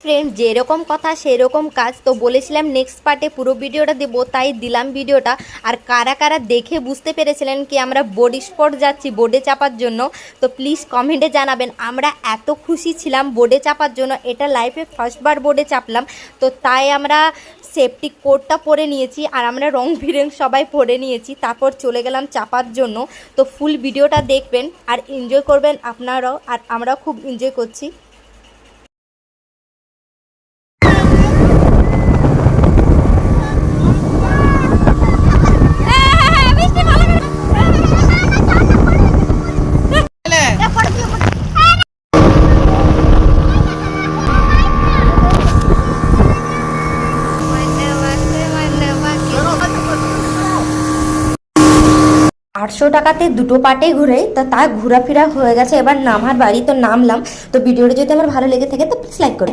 Friend যেরকম কথা সেরকম কাজ। তো বলেছিলাম নেক্সট পার্টে পুরো ভিডিওটা দেবো, তাই দিলাম ভিডিওটা। আর কারা কারা দেখে বুঝতে পেরেছিলেন কি আমরা বোর্ড স্পট যাচ্ছি বোর্ডে চাপার জন্য, তো প্লিজ কমেন্টে জানাবেন। আমরা এত খুশি ছিলাম বোর্ডে চাপার জন্য, এটা লাইফে ফার্স্টবার বোর্ডে চাপলাম, তো তাই আমরা সেফটি কোটটা পরে নিয়েছি আর আমরা রং বিরং সবাই পরে নিয়েছি, তারপর চলে গেলাম চাপার জন্য। তো ফুল ভিডিওটা দেখবেন আর এনজয় করবেন আপনারাও, আর আমরাও খুব এনজয় করছি। 800 টাকাতে দুটো পার্টে ঘুরে, তা ঘোরাফেরা হয়ে গেছে, এবার নামার বাড়ি। তো নামলাম। তো ভিডিওটা যদি আমার ভালো লেগে থাকে তো প্লিজ লাইক করুন।